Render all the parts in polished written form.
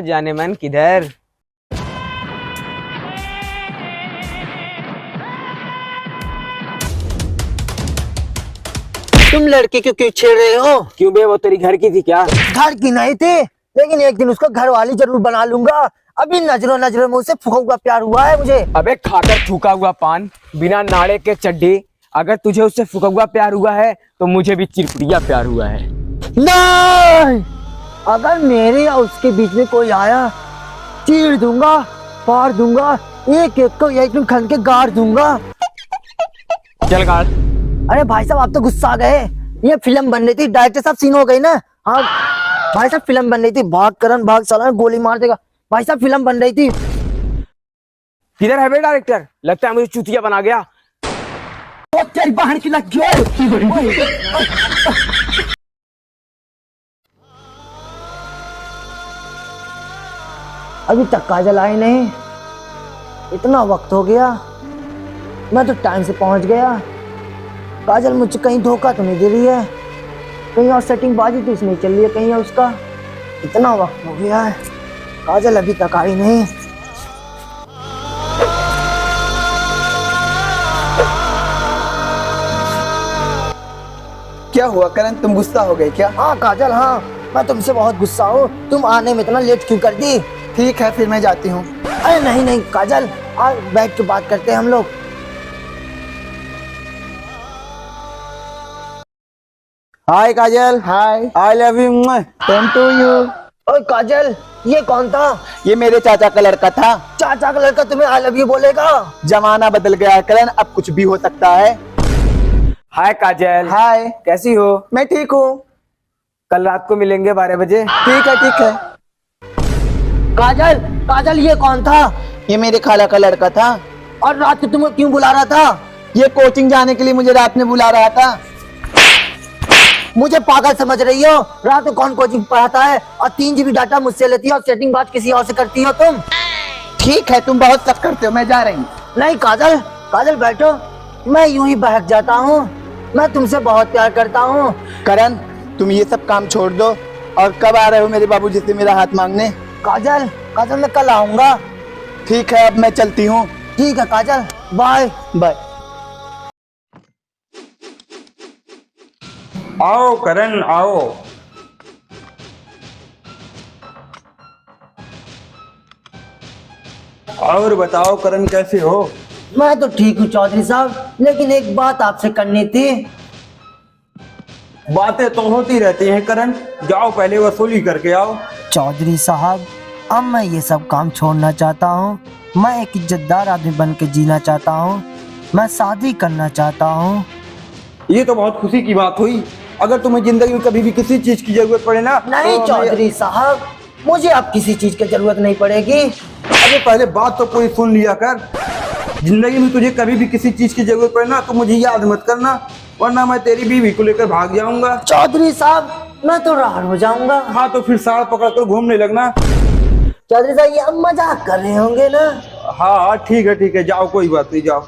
जाने मन किधर। तुम लड़के क्यों छेड़ रहे हो? क्यों बे, वो तेरी घर की थी क्या? घर की नहीं थी, लेकिन एक दिन उसको घर वाली जरूर बना लूंगा। अभी नजरों नजरों में उसे फूका हुआ प्यार हुआ है मुझे। अबे खाकर थूका हुआ पान, बिना नाड़े के चड्डी। अगर तुझे उससे फूका हुआ प्यार हुआ है तो मुझे भी चिरकुटिया प्यार हुआ है। नहीं, अगर मेरे या उसके बीच में कोई आया, चीर दूंगा, फाड़ दूंगा, एक एक को एक खन के गाड़ दूंगा। चल गाड़। अरे भाई साहब, आप तो गुस्सा आ गए। ये फिल्म बन रही थी, डायरेक्टर साहब सीन हो गई ना। हाँ भाई साहब, फिल्म बन रही थी, भाग करण भाग, साला गोली मार देगा। भाई साहब फिल्म बन रही थी। किधर है बे डायरेक्टर? लगता है मुझे चूतिया बना गया। तो तेरी बहन की लग अभी तक काजल आई नहीं, इतना वक्त हो गया। मैं तो टाइम से पहुंच गया। काजल मुझे कहीं धोखा तो नहीं दे रही है, कहीं और सेटिंग बाजी तो इसमें चल रही है, कहीं और उसका। इतना वक्त हो गया है, काजल अभी तक आई नहीं। क्या हुआ करण, तुम गुस्सा हो गए क्या? हाँ काजल, हाँ मैं तुमसे बहुत गुस्सा हूँ। तुम आने में इतना लेट क्यों कर दी? ठीक है फिर मैं जाती हूँ। अरे नहीं नहीं काजल, आज बैठ के बात करते हैं हम लोग। Hi Kajal. Hi, I love you. Same to you. ओए काजल, ये कौन था? ये मेरे चाचा का लड़का था। चाचा का लड़का तुम्हें आई लव यू बोलेगा? जमाना बदल गया है करण, अब कुछ भी हो सकता है। हाय काजल। हाय, कैसी हो? मैं ठीक हूँ। कल रात को मिलेंगे 12 बजे। ठीक है ठीक है। काजल, काजल ये कौन था? ये मेरे खाला का लड़का था। और रात को तुम्हें क्यों बुला रहा था? ये कोचिंग जाने के लिए मुझे रात में बुला रहा था। मुझे पागल समझ रही हो? रात को कौन कोचिंग पढ़ाता है? और 3 GB डाटा मुझसे लेती हो और सेटिंग बात किसी और से करती हो तुम। ठीक है, तुम बहुत शक करते हो, मैं जा रही हूँ। नहीं काजल, काजल बैठो, मैं यूं ही बहक जाता हूँ। मैं तुमसे बहुत प्यार करता हूँ। करण, तुम ये सब काम छोड़ दो और कब आ रहे हो मेरे बाबूजी से मेरा हाथ मांगने? काजल, काजल मैं कल आऊंगा। ठीक है, अब मैं चलती हूँ। ठीक है काजल, बाय बाय। आओ करण आओ। और बताओ करण, कैसे हो? मैं तो ठीक हूँ चौधरी साहब, लेकिन एक बात आपसे करनी थी। बातें तो होती रहती हैं करण, जाओ पहले वसूली करके आओ। चौधरी साहब, अब मैं ये सब काम छोड़ना चाहता हूँ। मैं एक इज्जतदार आदमी बन के जीना चाहता हूँ। मैं शादी करना चाहता हूँ। ये तो बहुत खुशी की बात हुई। अगर तुम्हें जिंदगी में कभी भी किसी चीज की जरूरत पड़े ना, नहीं तो चौधरी साहब, मुझे अब किसी चीज की जरूरत नहीं पड़ेगी। अरे पहले बात तो पूरी सुन लिया कर। जिंदगी में तुझे कभी भी किसी चीज की जरूरत पड़े ना तो मुझे याद मत करना, वरना मैं तेरी बीवी को लेकर भाग जाऊंगा। चौधरी साहब, मैं तो रार हो जाऊंगा। हाँ तो फिर साड़ पकड़ कर घूमने लगना। चौधरी साहब, ये अब मजाक कर रहे होंगे ना? हाँ ठीक है, जाओ कोई बात नहीं, जाओ।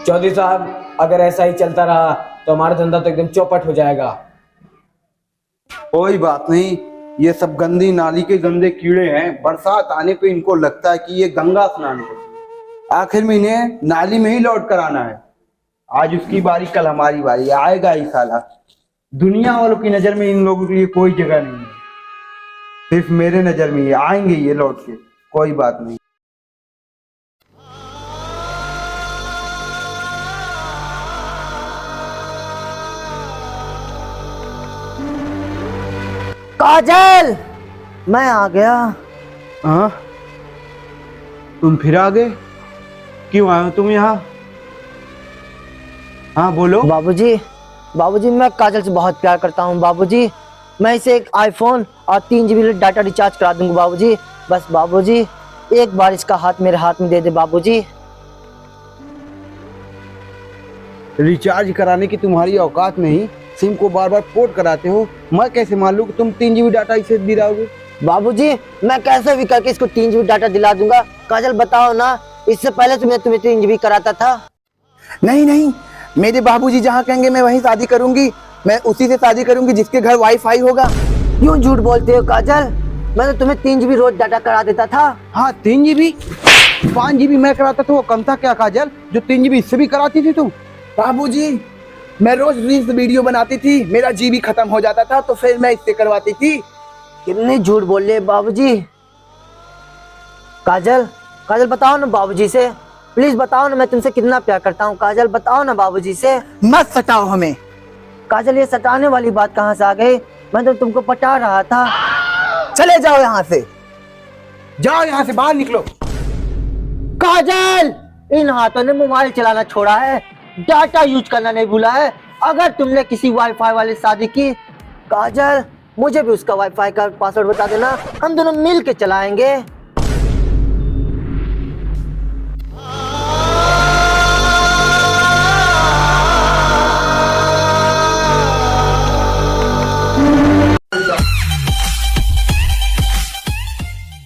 चौधरी साहब, अगर ऐसा ही चलता रहा तो हमारा धंधा तो एकदम चौपट हो जाएगा। कोई बात नहीं, ये सब गंदी नाली के गंदे कीड़े हैं। बरसात आने पे इनको लगता है कि ये गंगा स्नान है। आखिर में इन्हें नाली में ही लौट कर आना है। आज उसकी बारी, कल हमारी बारी। आएगा ही साला। दुनिया वालों की नजर में इन लोगों के लिए कोई जगह नहीं है, सिर्फ मेरे नजर में ये आएंगे, ये लौट के। कोई बात नहीं। काजल, मैं आ गया। हाँ, तुम फिर आ गए? क्यों आए हो तुम यहाँ? हाँ बोलो। बाबूजी, बाबूजी मैं काजल से बहुत प्यार करता हूँ बाबूजी। मैं इसे एक आईफोन और 3 GB डाटा रिचार्ज करा दूंगा बाबूजी। बस बाबूजी, एक बार इसका हाथ मेरे हाथ में दे दे बाबूजी। रिचार्ज कराने की तुम्हारी औकात नहीं, सिम को बार बार पोर्ट कराते हो। मैं कैसे मान लूं कि तुम 3 GB डाटा इसे दिलाओगे? बाबूजी, मैं कैसे भी करके इसको 3 GB डाटा दिला दूंगा। काजल बताओ ना, इससे पहले तुम्हें 3 GB कराता था। नहीं नहीं, मेरे बाबूजी जहाँ कहेंगे मैं वहीं शादी करूंगी। मैं उसी से शादी करूंगी जिसके घर वाईफाई होगा। क्यों झूठ बोलते हो काजल? मैं तो तुम्हें 3 GB रोज डाटा करा देता था। हाँ 3 GB, 5 GB मैं कराता था, वो कम था क्या काजल जो 3 GB इससे भी कराती थी तू? बाबूजी, मैं रोज रील्स वीडियो बनाती थी, मेरा जीबी खत्म हो जाता था तो फिर मैं इससे करवाती थी। कितने झूठ बोल रहे बाबूजी। काजल, काजल बताओ ना बाबूजी से, प्लीज बताओ ना, मैं तुमसे कितना प्यार करता हूँ। काजल बताओ ना बाबूजी से। मत सताओ हमें। काजल ये सताने वाली बात कहाँ से आ गई? मैं तो तुमको पटा रहा था। चले जाओ यहाँ से, जाओ यहाँ से, बाहर निकलो। काजल, इन हाथों ने मोबाइल चलाना छोड़ा है, डाटा यूज करना नहीं भूला है। अगर तुमने किसी वाईफाई वाले से शादी की, काजल मुझे भी उसका वाईफाई का पासवर्ड बता देना, हम दोनों मिल के चलाएंगे।